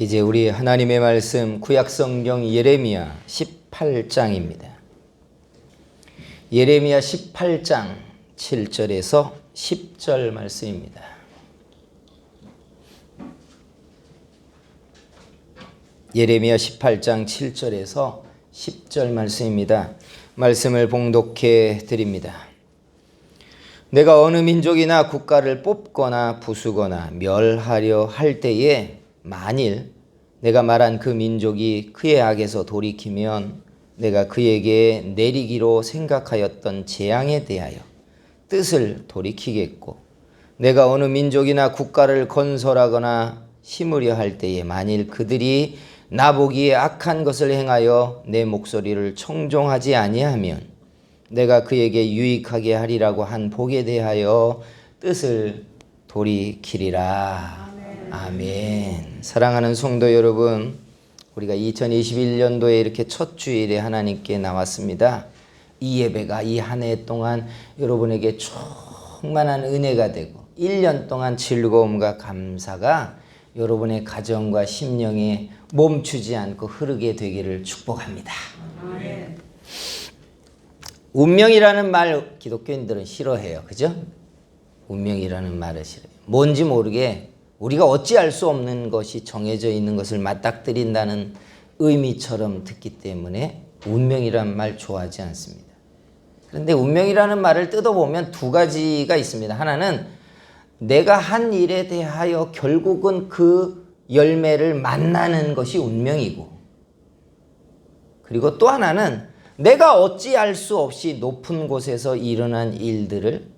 이제 우리 하나님의 말씀 구약성경 예레미야 18장입니다. 예레미야 18장 7절에서 10절 말씀입니다. 예레미야 18장 7절에서 10절 말씀입니다. 말씀을 봉독해 드립니다. 내가 어느 민족이나 국가를 뽑거나 부수거나 멸하려 할 때에 만일 내가 말한 그 민족이 그의 악에서 돌이키면 내가 그에게 내리기로 생각하였던 재앙에 대하여 뜻을 돌이키겠고, 내가 어느 민족이나 국가를 건설하거나 심으려 할 때에 만일 그들이 나보기에 악한 것을 행하여 내 목소리를 청종하지 아니하면 내가 그에게 유익하게 하리라고 한 복에 대하여 뜻을 돌이키리라. 아멘. 사랑하는 성도 여러분, 우리가 2021년도에 이렇게 첫 주일에 하나님께 나왔습니다. 이 예배가 이 한 해 동안 여러분에게 충만한 은혜가 되고 1년 동안 즐거움과 감사가 여러분의 가정과 심령에 멈추지 않고 흐르게 되기를 축복합니다. 아멘. 운명이라는 말 기독교인들은 싫어해요. 그죠? 운명이라는 말을 싫어해요. 뭔지 모르게 우리가 어찌할 수 없는 것이 정해져 있는 것을 맞닥뜨린다는 의미처럼 듣기 때문에 운명이라는 말 좋아하지 않습니다. 그런데 운명이라는 말을 뜯어보면 두 가지가 있습니다. 하나는 내가 한 일에 대하여 결국은 그 열매를 만나는 것이 운명이고, 그리고 또 하나는 내가 어찌할 수 없이 높은 곳에서 일어난 일들을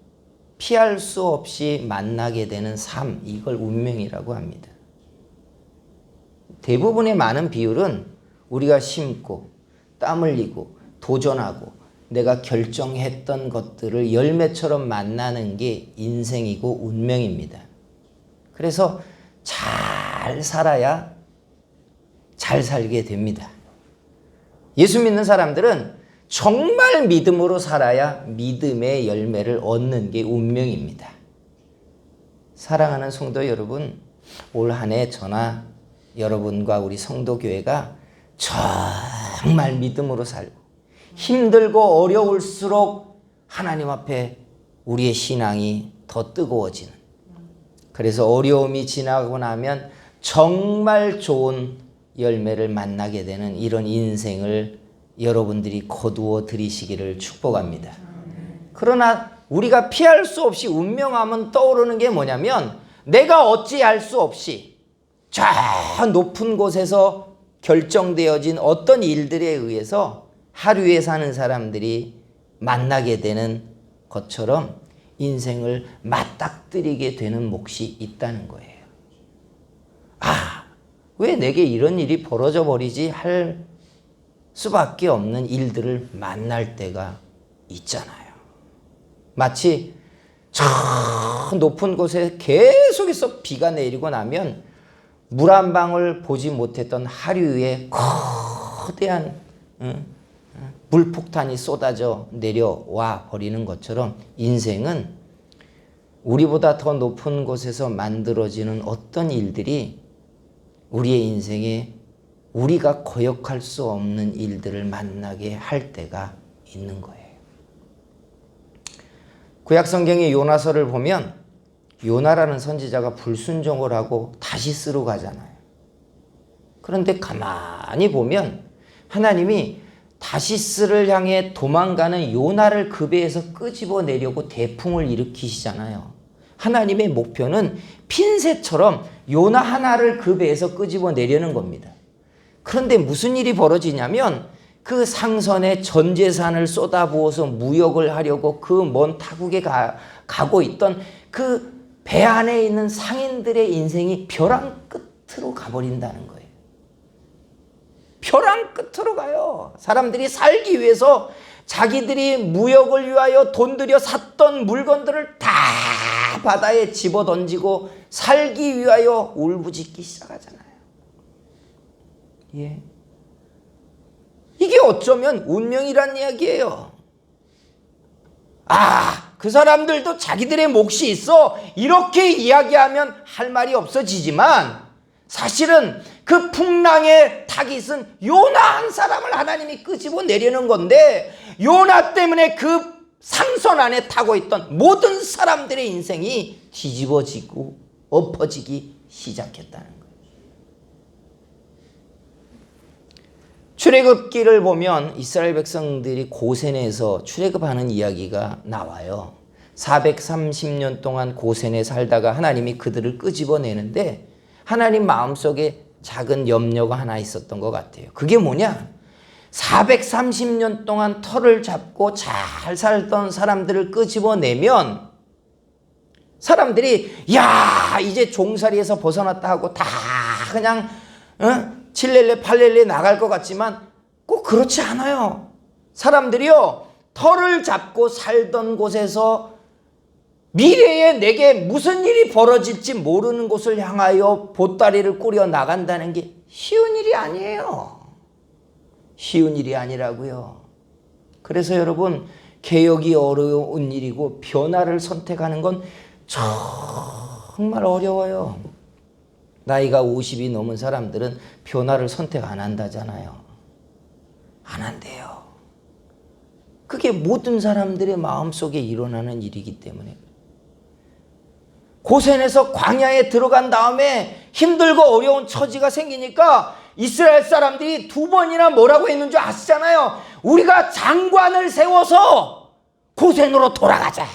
피할 수 없이 만나게 되는 삶, 이걸 운명이라고 합니다. 대부분의 많은 비율은 우리가 심고 땀 흘리고 도전하고 내가 결정했던 것들을 열매처럼 만나는 게 인생이고 운명입니다. 그래서 잘 살아야 잘 살게 됩니다. 예수 믿는 사람들은 정말 믿음으로 살아야 믿음의 열매를 얻는 게 운명입니다. 사랑하는 성도 여러분, 올 한 해 저나 여러분과 우리 성도교회가 정말 믿음으로 살고 힘들고 어려울수록 하나님 앞에 우리의 신앙이 더 뜨거워지는, 그래서 어려움이 지나고 나면 정말 좋은 열매를 만나게 되는 이런 인생을 여러분들이 거두어 들이시기를 축복합니다. 그러나 우리가 피할 수 없이 운명하면 떠오르는 게 뭐냐면, 내가 어찌할 수 없이 저 높은 곳에서 결정되어진 어떤 일들에 의해서 하루에 사는 사람들이 만나게 되는 것처럼 인생을 맞닥뜨리게 되는 몫이 있다는 거예요. 왜 내게 이런 일이 벌어져 버리지 할 수밖에 없는 일들을 만날 때가 있잖아요. 마치 저 높은 곳에 계속해서 비가 내리고 나면 물 한 방울 보지 못했던 하류 위에 거대한 물폭탄이 쏟아져 내려와 버리는 것처럼 인생은 우리보다 더 높은 곳에서 만들어지는 어떤 일들이 우리의 인생에 우리가 거역할 수 없는 일들을 만나게 할 때가 있는 거예요. 구약성경의 요나서를 보면 요나라는 선지자가 불순종을 하고 다시스로 가잖아요. 그런데 가만히 보면 하나님이 다시스를 향해 도망가는 요나를 그 배에서 끄집어내려고 대풍을 일으키시잖아요. 하나님의 목표는 핀셋처럼 요나 하나를 그 배에서 끄집어내려는 겁니다. 그런데 무슨 일이 벌어지냐면 그 상선에 전 재산을 쏟아부어서 무역을 하려고 그 먼 타국에 가고 있던 그 배 안에 있는 상인들의 인생이 벼랑 끝으로 가버린다는 거예요. 벼랑 끝으로 가요. 사람들이 살기 위해서 자기들이 무역을 위하여 돈 들여 샀던 물건들을 다 바다에 집어던지고 살기 위하여 울부짖기 시작하잖아요. 예. 이게 어쩌면 운명이란 이야기예요. 그 사람들도 자기들의 몫이 있어 이렇게 이야기하면 할 말이 없어지지만, 사실은 그 풍랑의 타깃은 요나 한 사람을 하나님이 끄집어 내려는 건데, 요나 때문에 그 상선 안에 타고 있던 모든 사람들의 인생이 뒤집어지고 엎어지기 시작했다는 거예요. 출애굽기를 보면 이스라엘 백성들이 고센에서 출애굽하는 이야기가 나와요. 430년 동안 고센에 살다가 하나님이 그들을 끄집어내는데, 하나님 마음속에 작은 염려가 하나 있었던 것 같아요. 그게 뭐냐? 430년 동안 터를 잡고 잘 살던 사람들을 끄집어내면 사람들이 야 이제 종살이에서 벗어났다 하고 다 그냥 칠렐레 팔렐레 나갈 것 같지만 꼭 그렇지 않아요. 사람들이요, 터를 잡고 살던 곳에서 미래에 내게 무슨 일이 벌어질지 모르는 곳을 향하여 보따리를 꾸려 나간다는 게 쉬운 일이 아니에요. 쉬운 일이 아니라고요. 그래서 여러분, 개혁이 어려운 일이고 변화를 선택하는 건 정말 어려워요. 나이가 50이 넘은 사람들은 변화를 선택 안 한다잖아요. 안 한대요. 그게 모든 사람들의 마음속에 일어나는 일이기 때문에. 고센에서 광야에 들어간 다음에 힘들고 어려운 처지가 생기니까 이스라엘 사람들이 2번이나 뭐라고 했는 줄 아시잖아요. 우리가 장관을 세워서 고센으로 돌아가자.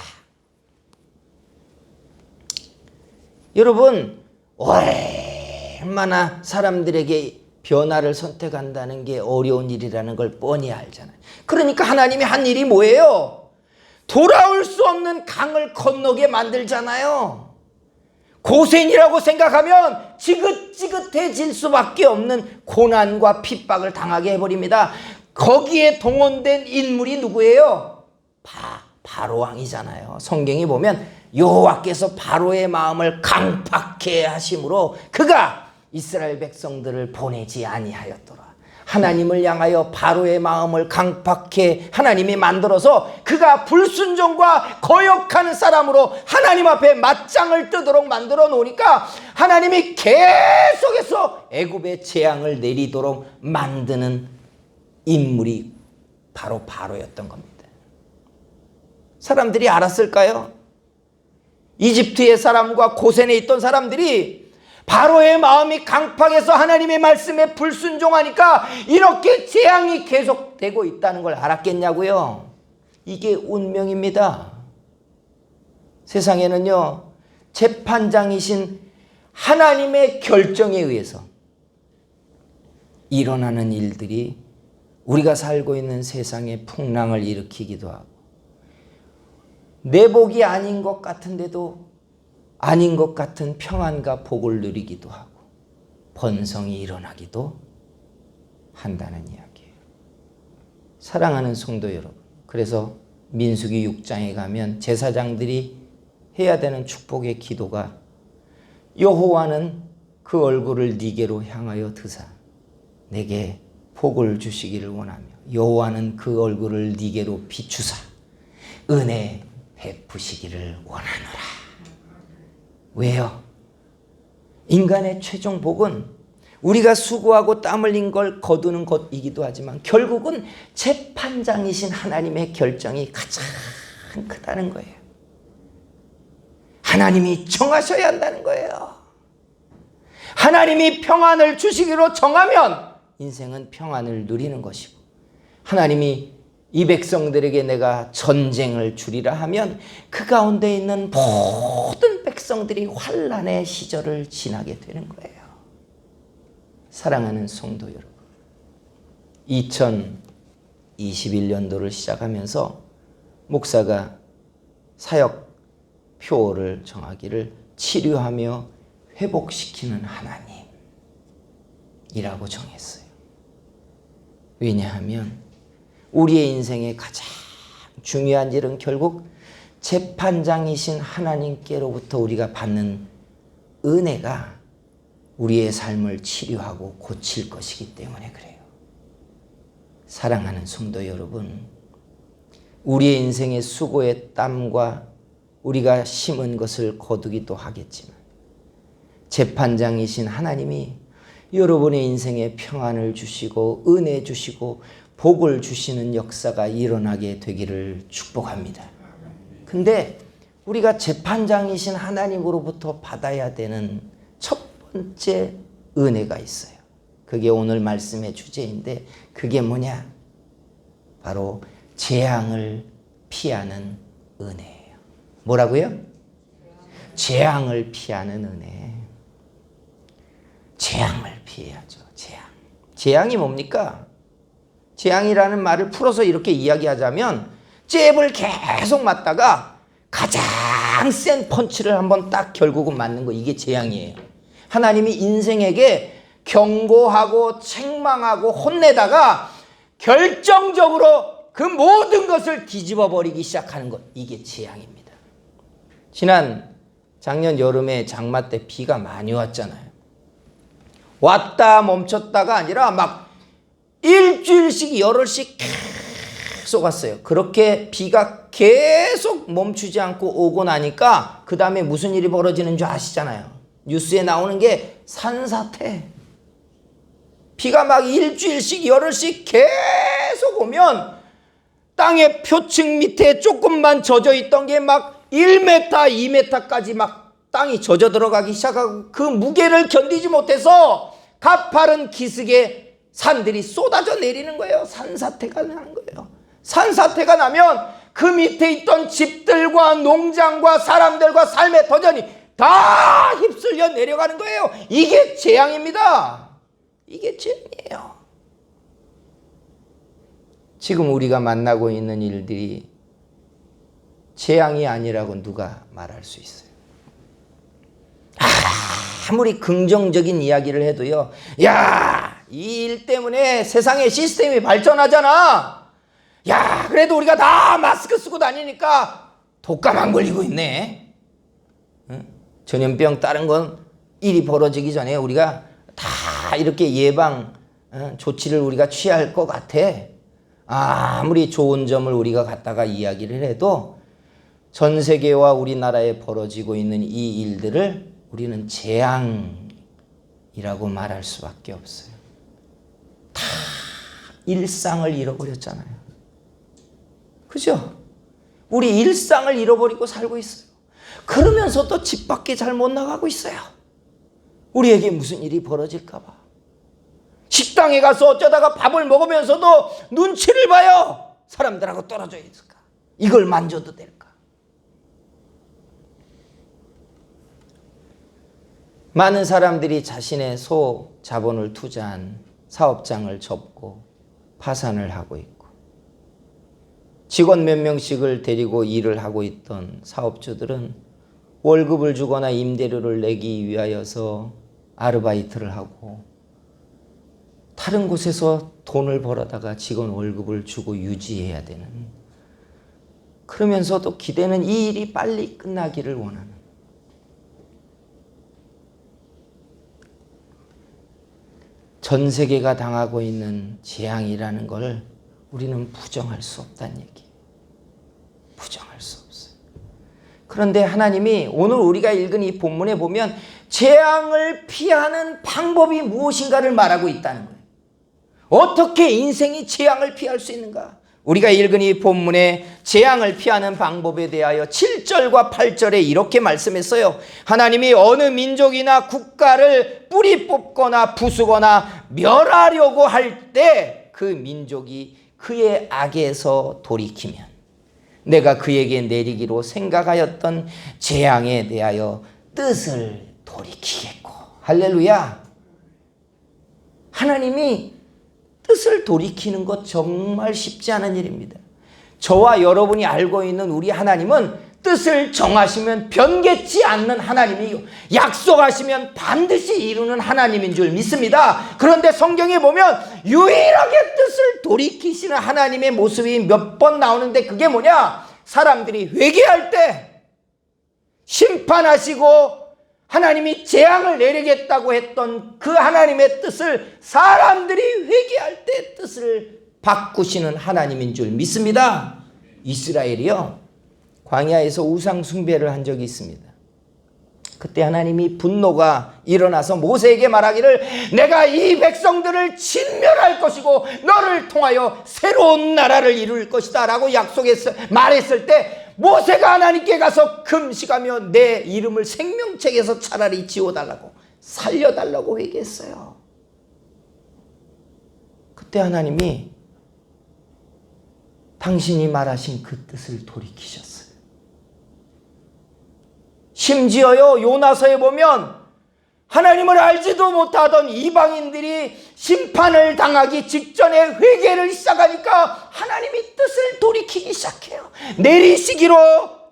여러분, 얼마나 사람들에게 변화를 선택한다는 게 어려운 일이라는 걸 뻔히 알잖아요. 그러니까 하나님이 한 일이 뭐예요? 돌아올 수 없는 강을 건너게 만들잖아요. 고센이라고 생각하면 지긋지긋해질 수밖에 없는 고난과 핍박을 당하게 해버립니다. 거기에 동원된 인물이 누구예요? 바로왕이잖아요. 성경에 보면 여호와께서 바로의 마음을 강팍해 하심으로 그가 이스라엘 백성들을 보내지 아니하였더라. 하나님을 향하여 바로의 마음을 강팍해 하나님이 만들어서 그가 불순종과 거역하는 사람으로 하나님 앞에 맞짱을 뜨도록 만들어 놓으니까 하나님이 계속해서 애굽의 재앙을 내리도록 만드는 인물이 바로 바로였던 겁니다. 사람들이 알았을까요? 이집트의 사람과 고센에 있던 사람들이 바로의 마음이 강팍해서 하나님의 말씀에 불순종하니까 이렇게 재앙이 계속되고 있다는 걸 알았겠냐고요. 이게 운명입니다. 세상에는요, 재판장이신 하나님의 결정에 의해서 일어나는 일들이 우리가 살고 있는 세상에 풍랑을 일으키기도 하고, 내 복이 아닌 것 같은데도 아닌 것 같은 평안과 복을 누리기도 하고 번성이 일어나기도 한다는 이야기예요. 사랑하는 성도 여러분, 그래서 민수기 6장에 가면 제사장들이 해야 되는 축복의 기도가 여호와는 그 얼굴을 네게로 향하여 드사 내게 복을 주시기를 원하며 여호와는 그 얼굴을 네게로 비추사 은혜 베푸시기를 원하노라. 왜요? 인간의 최종 복은 우리가 수고하고 땀 흘린 걸 거두는 것이기도 하지만 결국은 재판장이신 하나님의 결정이 가장 크다는 거예요. 하나님이 정하셔야 한다는 거예요. 하나님이 평안을 주시기로 정하면 인생은 평안을 누리는 것이고, 하나님이 이 백성들에게 내가 전쟁을 주리라 하면 그 가운데 있는 모든 백성들이 환난의 시절을 지나게 되는 거예요. 사랑하는 성도 여러분, 2021년도를 시작하면서 목사가 사역 표어를 정하기를 치료하며 회복시키는 하나님이라고 정했어요. 왜냐하면 우리의 인생의 가장 중요한 일은 결국 재판장이신 하나님께로부터 우리가 받는 은혜가 우리의 삶을 치료하고 고칠 것이기 때문에 그래요. 사랑하는 성도 여러분, 우리의 인생의 수고의 땀과 우리가 심은 것을 거두기도 하겠지만 재판장이신 하나님이 여러분의 인생에 평안을 주시고 은혜 주시고 복을 주시는 역사가 일어나게 되기를 축복합니다. 근데 우리가 재판장이신 하나님으로부터 받아야 되는 첫 번째 은혜가 있어요. 그게 오늘 말씀의 주제인데 그게 뭐냐? 바로 재앙을 피하는 은혜예요. 뭐라고요? 재앙을 피하는 은혜. 재앙을 피해야죠. 재앙이 뭡니까? 재앙이라는 말을 풀어서 이렇게 이야기하자면 잽을 계속 맞다가 가장 센 펀치를 한번 딱 결국은 맞는 거, 이게 재앙이에요. 하나님이 인생에게 경고하고 책망하고 혼내다가 결정적으로 그 모든 것을 뒤집어 버리기 시작하는 것, 이게 재앙입니다. 작년 여름에 장마 때 비가 많이 왔잖아요. 왔다 멈췄다가 아니라 막 일주일씩 열흘씩 계속 왔어요. 그렇게 비가 계속 멈추지 않고 오고 나니까 그 다음에 무슨 일이 벌어지는 줄 아시잖아요. 뉴스에 나오는 게 산사태. 비가 막 일주일씩 열흘씩 계속 오면 땅의 표층 밑에 조금만 젖어 있던 게 막 1m, 2m까지 막 땅이 젖어 들어가기 시작하고 그 무게를 견디지 못해서 가파른 기슭에 산들이 쏟아져 내리는 거예요. 산사태가 나는 거예요. 산사태가 나면 그 밑에 있던 집들과 농장과 사람들과 삶의 터전이 다 휩쓸려 내려가는 거예요. 이게 재앙입니다. 이게 재앙이에요. 지금 우리가 만나고 있는 일들이 재앙이 아니라고 누가 말할 수 있어요? 아무리 긍정적인 이야기를 해도요, 야, 이 일 때문에 세상의 시스템이 발전하잖아. 야, 그래도 우리가 다 마스크 쓰고 다니니까 독감 안 걸리고 있네. 응? 전염병 다른 건 일이 벌어지기 전에 우리가 다 이렇게 예방 조치를 우리가 취할 것 같아. 아무리 좋은 점을 우리가 갖다가 이야기를 해도 전 세계와 우리나라에 벌어지고 있는 이 일들을 우리는 재앙이라고 말할 수밖에 없어요. 다 일상을 잃어버렸잖아요. 그죠? 우리 일상을 잃어버리고 살고 있어요. 그러면서도 집 밖에 잘 못 나가고 있어요. 우리에게 무슨 일이 벌어질까 봐. 식당에 가서 어쩌다가 밥을 먹으면서도 눈치를 봐요. 사람들하고 떨어져 있을까? 이걸 만져도 될까? 많은 사람들이 자신의 소자본을 투자한 사업장을 접고 파산을 하고 있고, 직원 몇 명씩을 데리고 일을 하고 있던 사업주들은 월급을 주거나 임대료를 내기 위하여서 아르바이트를 하고 다른 곳에서 돈을 벌어다가 직원 월급을 주고 유지해야 되는, 그러면서도 기대는 이 일이 빨리 끝나기를 원하는, 전 세계가 당하고 있는 재앙이라는 걸 우리는 부정할 수 없다는 얘기예요. 부정할 수 없어요. 그런데 하나님이 오늘 우리가 읽은 이 본문에 보면 재앙을 피하는 방법이 무엇인가를 말하고 있다는 거예요. 어떻게 인생이 재앙을 피할 수 있는가? 우리가 읽은 이 본문에 재앙을 피하는 방법에 대하여 7절과 8절에 이렇게 말씀했어요. 하나님이 어느 민족이나 국가를 뿌리 뽑거나 부수거나 멸하려고 할 때 그 민족이 그의 악에서 돌이키면 내가 그에게 내리기로 생각하였던 재앙에 대하여 뜻을 돌이키겠고. 할렐루야. 하나님이 뜻을 돌이키는 것 정말 쉽지 않은 일입니다. 저와 여러분이 알고 있는 우리 하나님은 뜻을 정하시면 변개치 않는 하나님이요, 약속하시면 반드시 이루는 하나님인 줄 믿습니다. 그런데 성경에 보면 유일하게 뜻을 돌이키시는 하나님의 모습이 몇 번 나오는데 그게 뭐냐? 사람들이 회개할 때, 심판하시고 하나님이 재앙을 내리겠다고 했던 그 하나님의 뜻을 사람들이 회개할 때 뜻을 바꾸시는 하나님인 줄 믿습니다. 이스라엘이요, 광야에서 우상 숭배를 한 적이 있습니다. 그때 하나님이 분노가 일어나서 모세에게 말하기를 내가 이 백성들을 진멸할 것이고 너를 통하여 새로운 나라를 이룰 것이다 라고 말했을 때 모세가 하나님께 가서 금식하며 내 이름을 생명책에서 차라리 지워달라고 살려달라고 회개했어요. 그때 하나님이 당신이 말하신 그 뜻을 돌이키셨어요. 심지어요, 요나서에 보면 하나님을 알지도 못하던 이방인들이 심판을 당하기 직전에 회개를 시작하니까 하나님이 뜻을 돌이키기 시작해요. 내리시기로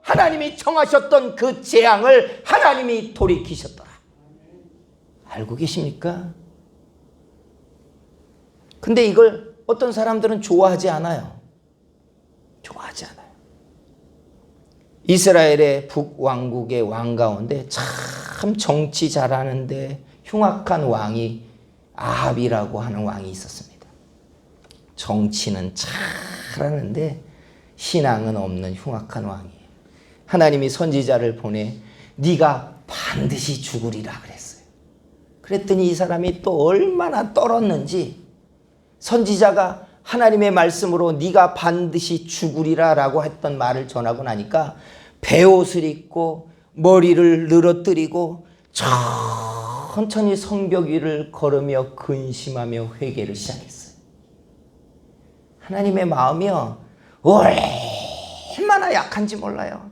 하나님이 정하셨던 그 재앙을 하나님이 돌이키셨더라. 알고 계십니까? 근데 이걸 어떤 사람들은 좋아하지 않아요. 좋아하지 않아요. 이스라엘의 북왕국의 왕 가운데 참 정치 잘하는데 흉악한 왕이 아합이라고 하는 왕이 있었습니다. 정치는 잘하는데 신앙은 없는 흉악한 왕이에요. 하나님이 선지자를 보내 네가 반드시 죽으리라 그랬어요. 그랬더니 이 사람이 또 얼마나 떨었는지 선지자가 하나님의 말씀으로 네가 반드시 죽으리라 라고 했던 말을 전하고 나니까 베옷을 입고 머리를 늘어뜨리고 천천히 성벽 위를 걸으며 근심하며 회개를 시작했어요. 하나님의 마음이요 얼마나 약한지 몰라요.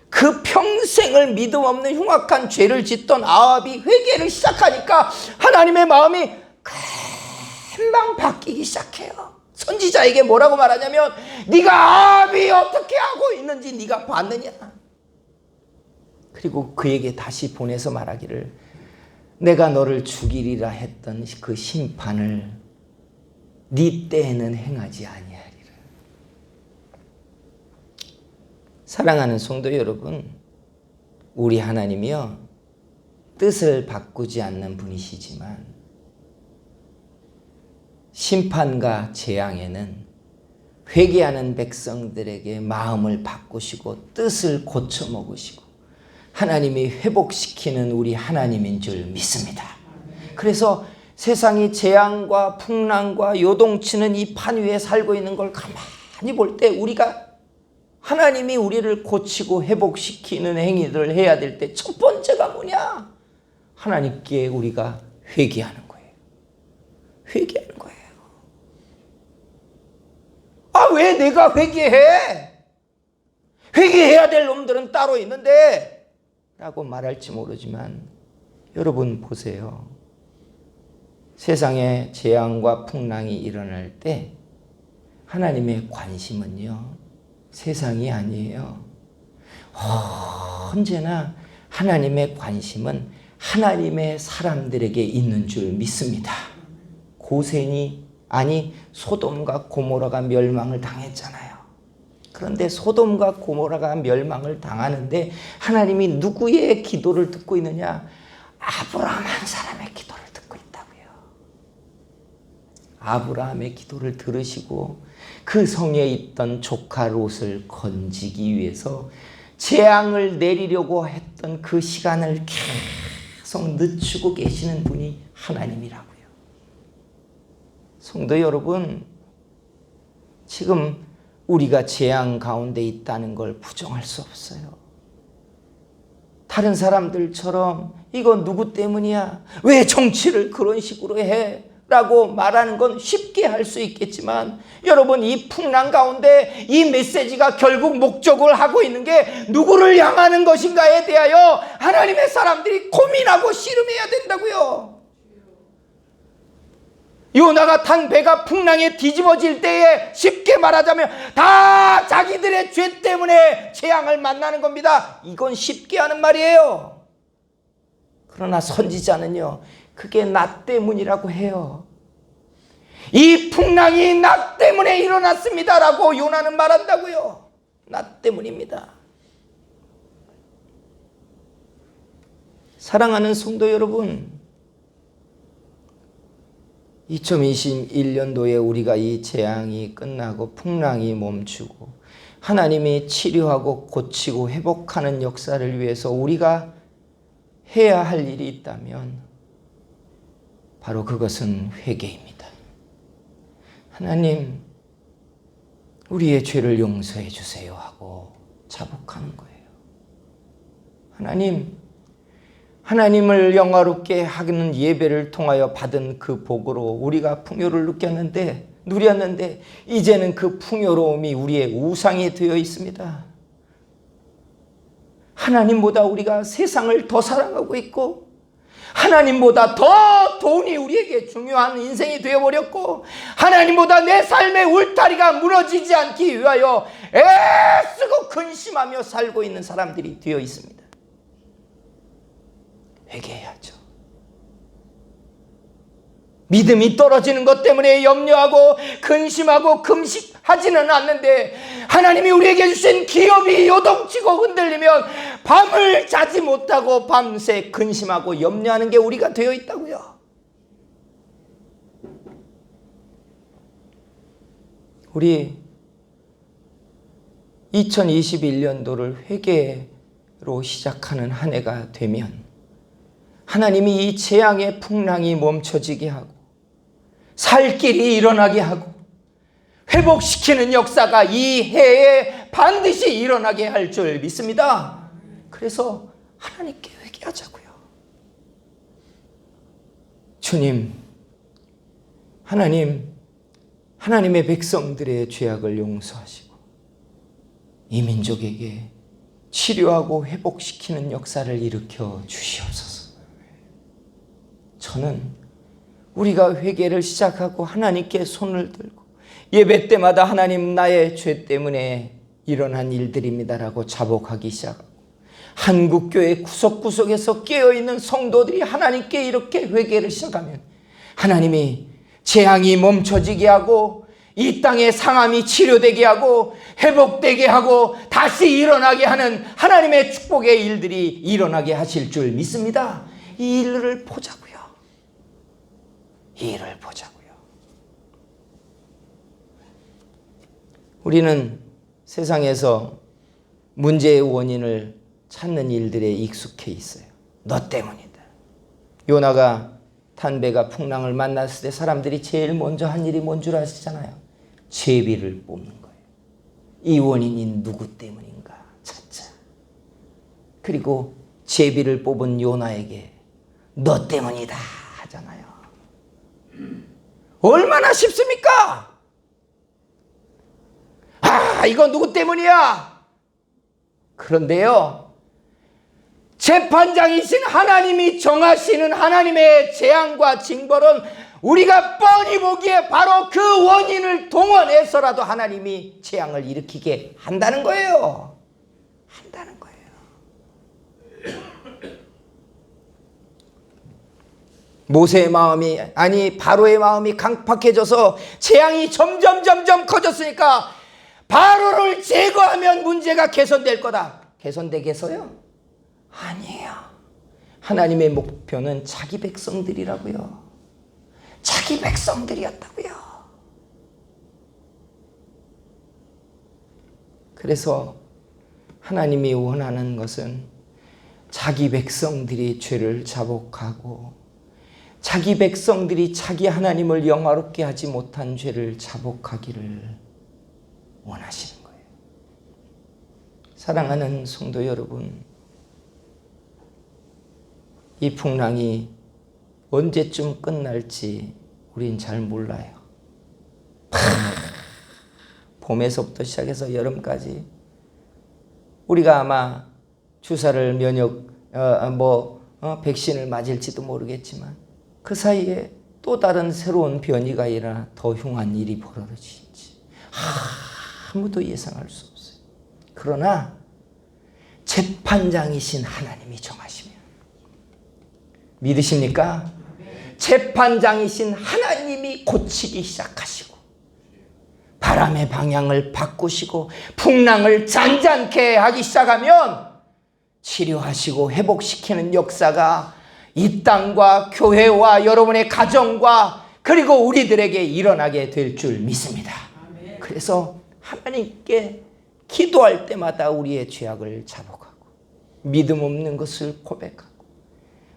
그 평생을 믿음 없는 흉악한 죄를 짓던 아합이 회개를 시작하니까 하나님의 마음이 금방 바뀌기 시작해요. 선지자에게 뭐라고 말하냐면 네가 아합이 어떻게 하고 있는지 네가 봤느냐. 그리고 그에게 다시 보내서 말하기를 내가 너를 죽이리라 했던 그 심판을 네 때에는 행하지 아니하리라. 사랑하는 성도 여러분, 우리 하나님이요 뜻을 바꾸지 않는 분이시지만 심판과 재앙에는 회개하는 백성들에게 마음을 바꾸시고 뜻을 고쳐먹으시고 하나님이 회복시키는 우리 하나님인 줄 믿습니다. 그래서 세상이 재앙과 풍랑과 요동치는 이 판 위에 살고 있는 걸 가만히 볼 때 우리가 하나님이 우리를 고치고 회복시키는 행위들을 해야 될 때 첫 번째가 뭐냐? 하나님께 우리가 회개하는 거예요. 회개하는 거예요. 아, 왜 내가 회개해? 회개해야 될 놈들은 따로 있는데 라고 말할지 모르지만 여러분 보세요. 세상에 재앙과 풍랑이 일어날 때 하나님의 관심은요 세상이 아니에요. 언제나 하나님의 관심은 하나님의 사람들에게 있는 줄 믿습니다. 고센이 아니 소돔과 고모라가 멸망을 당했잖아요. 그런데 소돔과 고모라가 멸망을 당하는데 하나님이 누구의 기도를 듣고 있느냐? 아브라함 한 사람의 기도를 듣고 있다고요. 아브라함의 기도를 들으시고 그 성에 있던 조카 롯을 건지기 위해서 재앙을 내리려고 했던 그 시간을 계속 늦추고 계시는 분이 하나님이라고요. 성도 여러분, 지금 우리가 재앙 가운데 있다는 걸 부정할 수 없어요. 다른 사람들처럼 이건 누구 때문이야? 왜 정치를 그런 식으로 해? 라고 말하는 건 쉽게 할 수 있겠지만 여러분 이 풍랑 가운데 이 메시지가 결국 목적을 하고 있는 게 누구를 향하는 것인가에 대하여 하나님의 사람들이 고민하고 씨름해야 된다고요. 요나가 탄 배가 풍랑에 뒤집어질 때에 쉽게 말하자면 다 자기들의 죄 때문에 재앙을 만나는 겁니다. 이건 쉽게 하는 말이에요. 그러나 선지자는요 그게 나 때문이라고 해요. 이 풍랑이 나 때문에 일어났습니다 라고 요나는 말한다고요. 나 때문입니다. 사랑하는 성도 여러분, 2021년도에 우리가 이 재앙이 끝나고 풍랑이 멈추고 하나님이 치료하고 고치고 회복하는 역사를 위해서 우리가 해야 할 일이 있다면 바로 그것은 회개입니다. 하나님, 우리의 죄를 용서해 주세요 하고 자복하는 거예요. 하나님을 영화롭게 하는 예배를 통하여 받은 그 복으로 우리가 풍요를 누렸는데 이제는 그 풍요로움이 우리의 우상이 되어 있습니다. 하나님보다 우리가 세상을 더 사랑하고 있고, 하나님보다 더 돈이 우리에게 중요한 인생이 되어버렸고, 하나님보다 내 삶의 울타리가 무너지지 않기 위하여 애쓰고 근심하며 살고 있는 사람들이 되어 있습니다. 회개해야죠. 믿음이 떨어지는 것 때문에 염려하고 근심하고 금식하지는 않는데, 하나님이 우리에게 주신 기업이 요동치고 흔들리면 밤을 자지 못하고 밤새 근심하고 염려하는 게 우리가 되어 있다고요. 우리 2021년도를 회개로 시작하는 한 해가 되면 하나님이 이 재앙의 풍랑이 멈춰지게 하고 살 길이 일어나게 하고 회복시키는 역사가 이 해에 반드시 일어나게 할 줄 믿습니다. 그래서 하나님께 회개하자고요. 주님, 하나님의 백성들의 죄악을 용서하시고 이 민족에게 치료하고 회복시키는 역사를 일으켜 주시옵소서. 저는 우리가 회개를 시작하고 하나님께 손을 들고 예배 때마다 하나님, 나의 죄 때문에 일어난 일들입니다라고 자복하기 시작하고, 한국교회 구석구석에서 깨어있는 성도들이 하나님께 이렇게 회개를 시작하면 하나님이 재앙이 멈춰지게 하고 이 땅의 상함이 치료되게 하고 회복되게 하고 다시 일어나게 하는 하나님의 축복의 일들이 일어나게 하실 줄 믿습니다. 이 일을 보자고요. 이 일을 보자고요. 우리는 세상에서 문제의 원인을 찾는 일들에 익숙해 있어요. 너 때문이다. 요나가 탄배가 풍랑을 만났을 때 사람들이 제일 먼저 한 일이 뭔 줄 아시잖아요. 제비를 뽑는 거예요. 이 원인이 누구 때문인가 찾자. 그리고 제비를 뽑은 요나에게 너 때문이다 하잖아요. 얼마나 쉽습니까? 이건 누구 때문이야? 그런데요, 재판장이신 하나님이 정하시는 하나님의 재앙과 징벌은 우리가 뻔히 보기에 바로 그 원인을 동원해서라도 하나님이 재앙을 일으키게 한다는 거예요. 한다는 거예요. 모세의 마음이, 바로의 마음이 강팍해져서 재앙이 점점 커졌으니까 바로를 제거하면 문제가 개선될 거다. 개선되겠어요? 아니에요. 하나님의 목표는 자기 백성들이라고요. 자기 백성들이었다고요. 그래서 하나님이 원하는 것은 자기 백성들이 죄를 자복하고 자기 백성들이 자기 하나님을 영화롭게 하지 못한 죄를 자복하기를 원하시는 거예요. 사랑하는 성도 여러분, 이 풍랑이 언제쯤 끝날지 우린 잘 몰라요. 봄에서부터 시작해서 여름까지 우리가 아마 주사를 백신을 맞을지도 모르겠지만 그 사이에 또 다른 새로운 변이가 일어나 더 흉한 일이 벌어질지 아무도 예상할 수 없어요. 그러나 재판장이신 하나님이 정하시면 믿으십니까? 재판장이신 하나님이 고치기 시작하시고 바람의 방향을 바꾸시고 풍랑을 잔잔케 하기 시작하면 치료하시고 회복시키는 역사가 이 땅과 교회와 여러분의 가정과 그리고 우리들에게 일어나게 될 줄 믿습니다. 그래서 하나님께 기도할 때마다 우리의 죄악을 자복하고 믿음 없는 것을 고백하고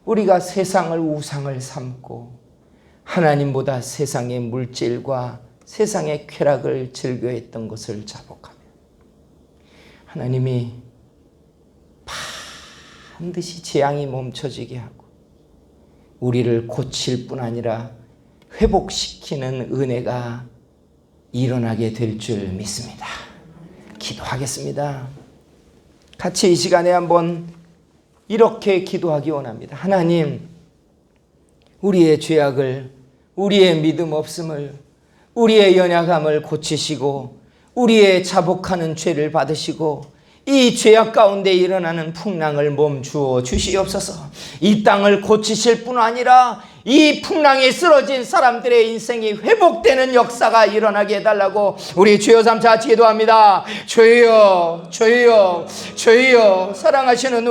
우리가 세상을 우상을 삼고 하나님보다 세상의 물질과 세상의 쾌락을 즐겨했던 것을 자복하며 하나님이 반드시 재앙이 멈춰지게 하고 우리를 고칠 뿐 아니라 회복시키는 은혜가 일어나게 될 줄 믿습니다. 기도하겠습니다. 같이 이 시간에 한번 이렇게 기도하기 원합니다. 하나님, 우리의 죄악을, 우리의 믿음 없음을, 우리의 연약함을 고치시고 우리의 자복하는 죄를 받으시고 이 죄악 가운데 일어나는 풍랑을 멈추어 주시옵소서. 이 땅을 고치실 뿐 아니라 이 풍랑에 쓰러진 사람들의 인생이 회복되는 역사가 일어나게 해달라고 우리 주여 삼차 기도합니다. 주여, 주여, 주여, 사랑하시는 우리